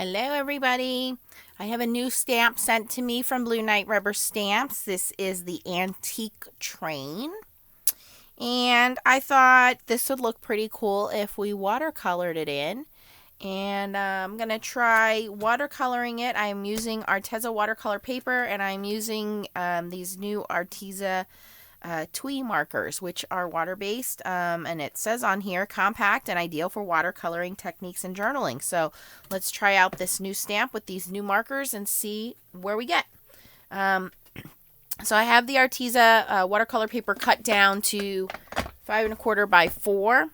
Hello everybody. I have a new stamp sent to me from Blue Knight Rubber Stamps. This is the Antique Train. And I thought this would look pretty cool if we watercolored it in. And I'm going to try watercoloring it. I'm using Arteza watercolor paper, and I'm using these new Arteza TwiMarkers, which are water-based, and it says on here, compact and ideal for watercoloring techniques and journaling. So let's try out this new stamp with these new markers and see where we get. So I have the Arteza watercolor paper cut down to 5 1/4 by 4.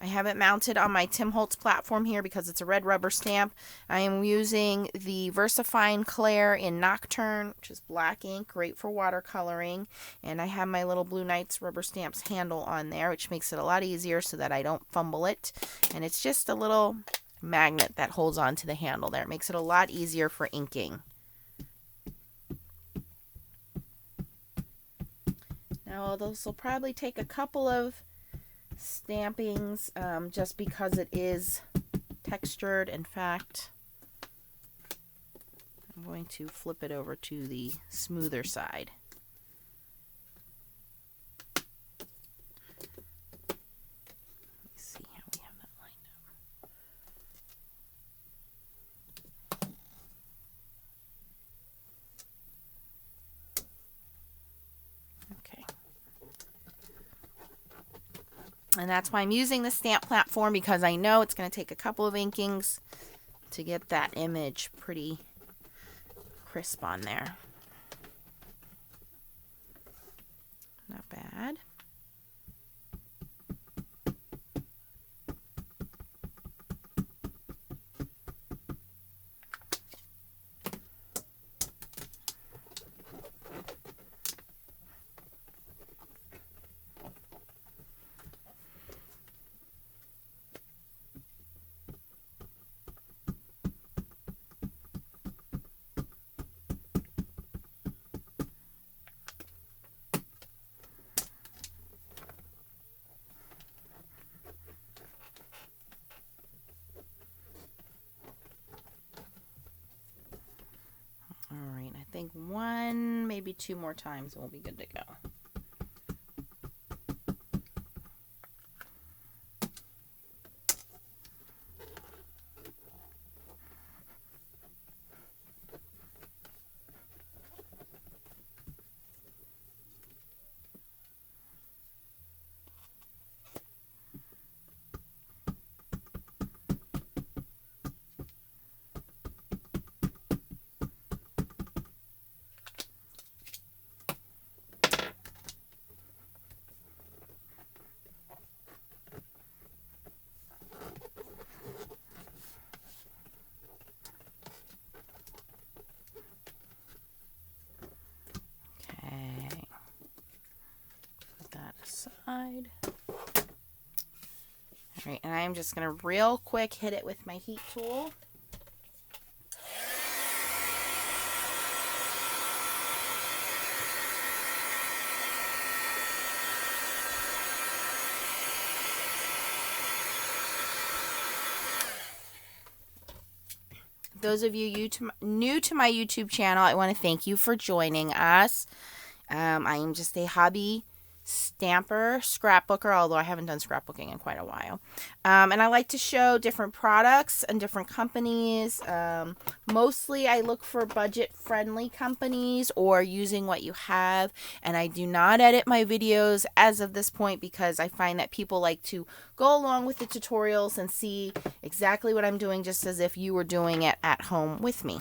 I have it mounted on my Tim Holtz platform here because it's a red rubber stamp. I am using the VersaFine Clair in Nocturne, which is black ink, great for watercoloring. And I have my little Blue Knights rubber stamps handle on there, which makes it a lot easier so that I don't fumble it. And it's just a little magnet that holds on to the handle there. It makes it a lot easier for inking. Now, this will probably take a couple of stampings just because it is textured. In fact, I'm going to flip it over to the smoother side. Let me see how we have that lined up. Okay. And that's why I'm using the stamp platform, because I know it's going to take a couple of inkings to get that image pretty crisp on there. Not bad. All right, I think one, maybe two more times and we'll be good to go. Side. All right, and I'm just going to real quick hit it with my heat tool. Those of you new to my YouTube channel, I want to thank you for joining us. I am just a hobby stamper, scrapbooker, although I haven't done scrapbooking in quite a while. And I like to show different products and different companies. Mostly I look for budget-friendly companies or using what you have. And I do not edit my videos as of this point because I find that people like to go along with the tutorials and see exactly what I'm doing just as if you were doing it at home with me.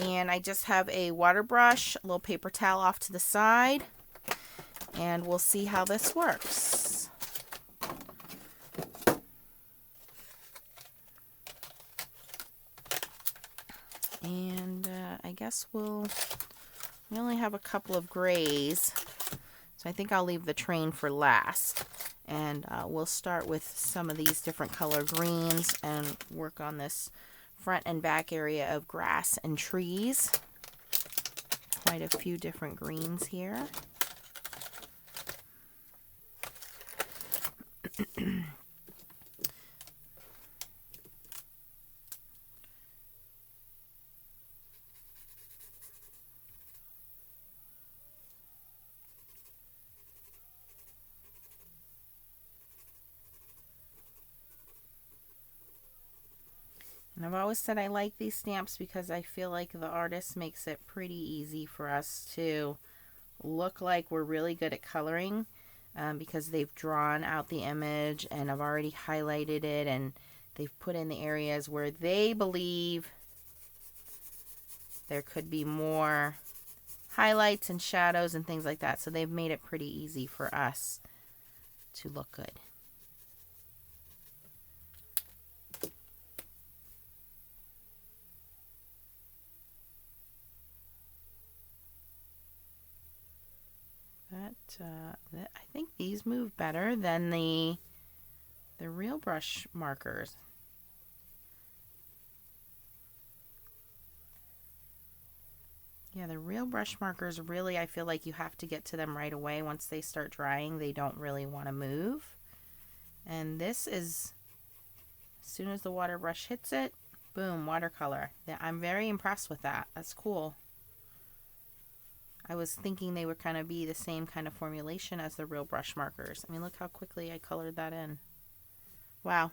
And I just have a water brush, a little paper towel off to the side, and we'll see how this works. And I guess we only have a couple of grays, so I think I'll leave the train for last. And we'll start with some of these different color greens and work on this front and back area of grass and trees. Quite a few different greens here. And I've always said I like these stamps because I feel like the artist makes it pretty easy for us to look like we're really good at coloring, because they've drawn out the image and I've already highlighted it, and they've put in the areas where they believe there could be more highlights and shadows and things like that. So they've made it pretty easy for us to look good. I think these move better than the real brush markers. Yeah, the real brush markers, really, I feel like you have to get to them right away. Once they start drying, they don't really want to move. And this is, as soon as the water brush hits it, boom, watercolor. Yeah, I'm very impressed with that. That's cool. I was thinking they would kind of be the same kind of formulation as the real brush markers. I mean, look how quickly I colored that in. Wow.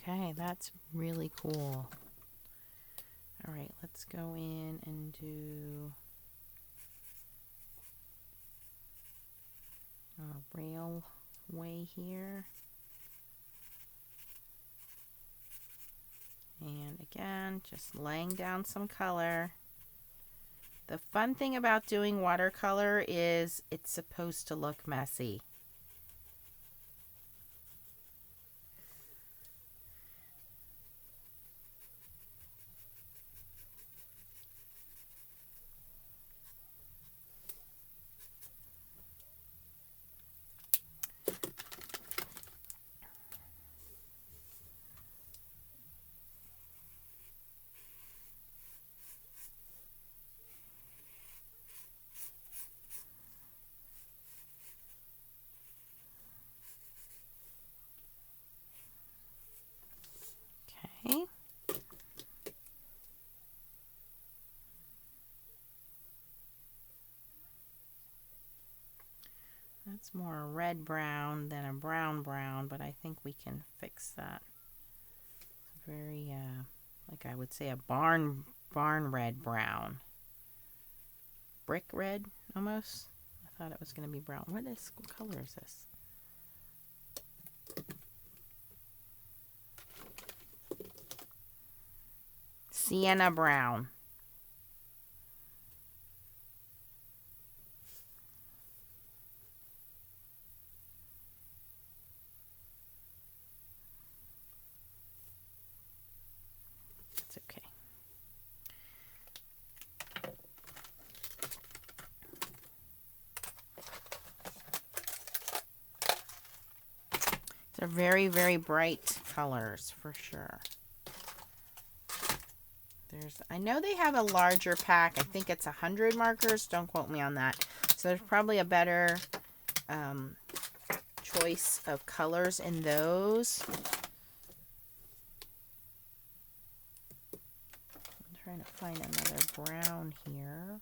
Okay, that's really cool. All right, let's go in and do a railway here. And again, just laying down some color. The fun thing about doing watercolor is it's supposed to look messy. Okay. That's more a red brown than a brown brown, but I think we can fix that. It's very, like I would say, a barn red brown. Brick red, almost. I thought it was going to be brown. What color is this? Sienna brown. It's okay. They're very, very bright colors for sure. I know they have a larger pack. I think it's 100 markers. Don't quote me on that. So there's probably a better choice of colors in those. I'm trying to find another brown here.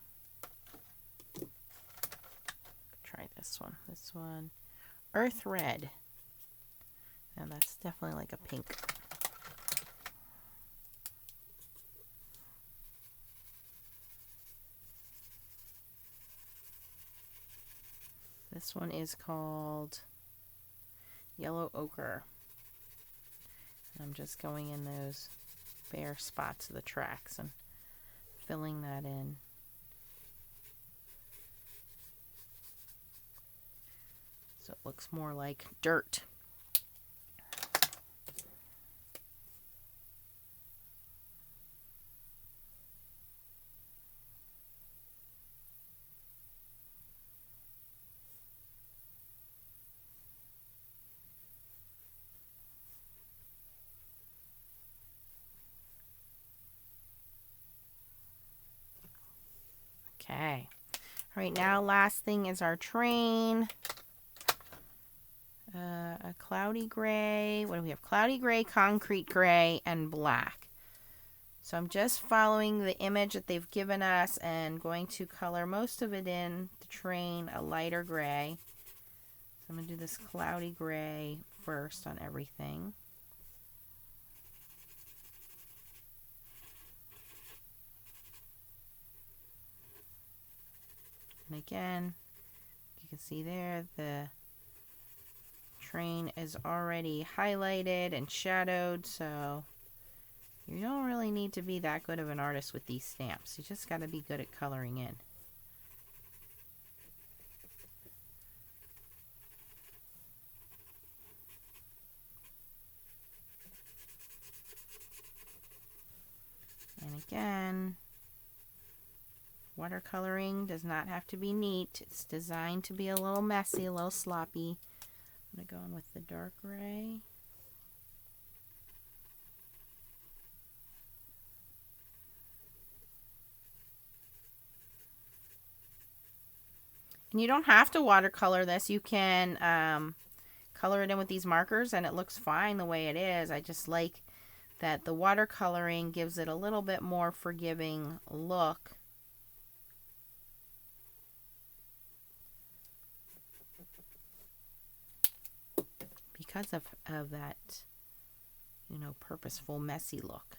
Try this one. This one. Earth red. And that's definitely like a pink. This one is called yellow ochre. And I'm just going in those bare spots of the tracks and filling that in. So it looks more like dirt. Okay. All right, now last thing is our train. A cloudy gray. What do we have? Cloudy gray, concrete gray, and black. So I'm just following the image that they've given us and going to color most of it in the train a lighter gray. So I'm going to do this cloudy gray first on everything. And again, you can see there the train is already highlighted and shadowed, so you don't really need to be that good of an artist with these stamps. You just got to be good at coloring in. And again, watercoloring does not have to be neat. It's designed to be a little messy, a little sloppy. I'm going to go in with the dark gray. And you don't have to watercolor this. You can color it in with these markers and it looks fine the way it is. I just like that the watercoloring gives it a little bit more forgiving look. Because of that, you know, purposeful, messy look.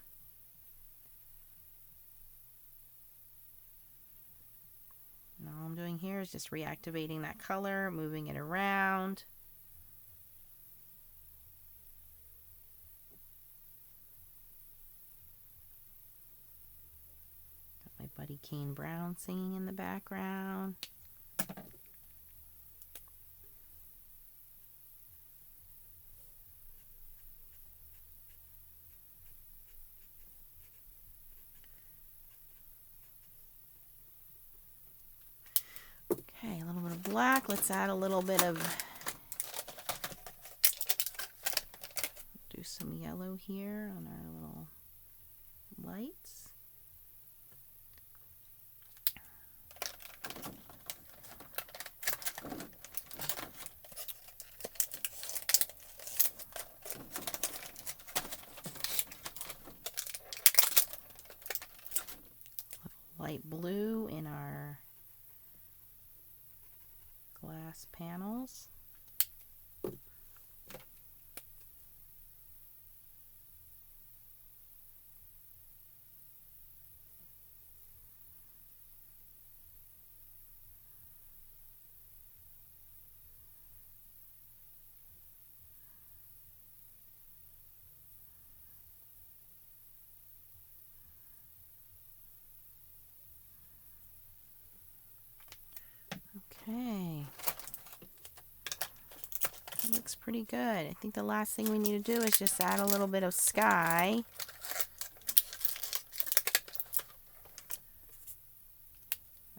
And all I'm doing here is just reactivating that color, moving it around. Got my Buddy Kane Brown singing in the background. Okay, a little bit of black. Let's add a little bit of, do some yellow here on our little lights. Light blue in our glass panels. Okay, that looks pretty good. I think the last thing we need to do is just add a little bit of sky.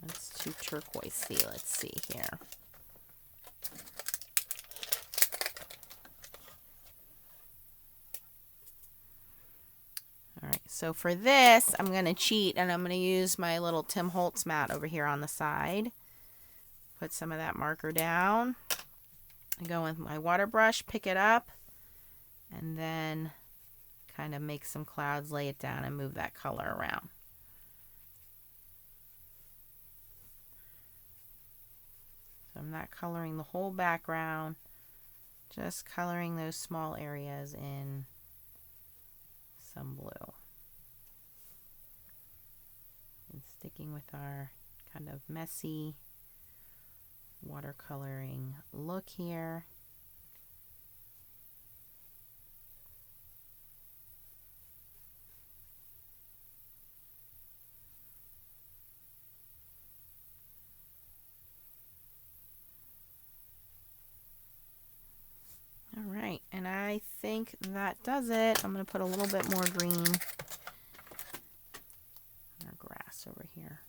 That's too turquoisey. Let's see here. All right, so for this, I'm going to cheat and I'm going to use my little Tim Holtz mat over here on the side. Put some of that marker down. I go with my water brush, pick it up, and then kind of make some clouds, lay it down, and move that color around. So I'm not coloring the whole background, just coloring those small areas in some blue. And sticking with our kind of messy watercoloring look here. think that does it. I'm going to put a little bit more green or grass over here.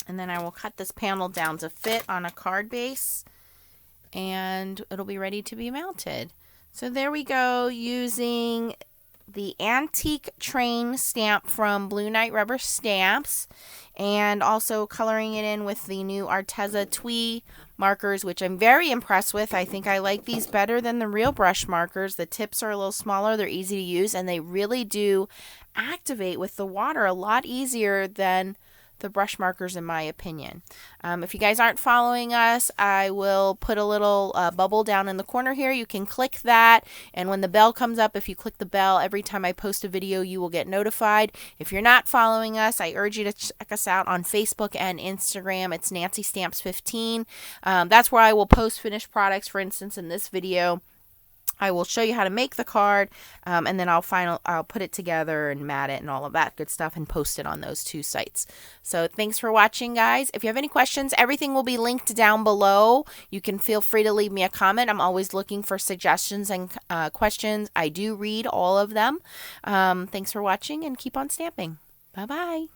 And then I will cut this panel down to fit on a card base, and it'll be ready to be mounted. So there we go, using the Antique Train stamp from Blue Knight Rubber Stamps, and also coloring it in with the new Arteza TwiMarkers, which I'm very impressed with. I think I like these better than the real brush markers. The tips are a little smaller, they're easy to use, and they really do activate with the water a lot easier than the brush markers, in my opinion. If you guys aren't following us, I will put a little bubble down in the corner here. You can click that, and when the bell comes up, if you click the bell, every time I post a video, you will get notified. If you're not following us, I urge you to check us out on Facebook and Instagram. It's Nancy Stamps 15. That's where I will post finished products. For instance, in this video, I will show you how to make the card, and then I'll put it together and mat it and all of that good stuff and post it on those two sites. So thanks for watching, guys. If you have any questions, everything will be linked down below. You can feel free to leave me a comment. I'm always looking for suggestions and questions. I do read all of them. Thanks for watching, and keep on stamping. Bye-bye.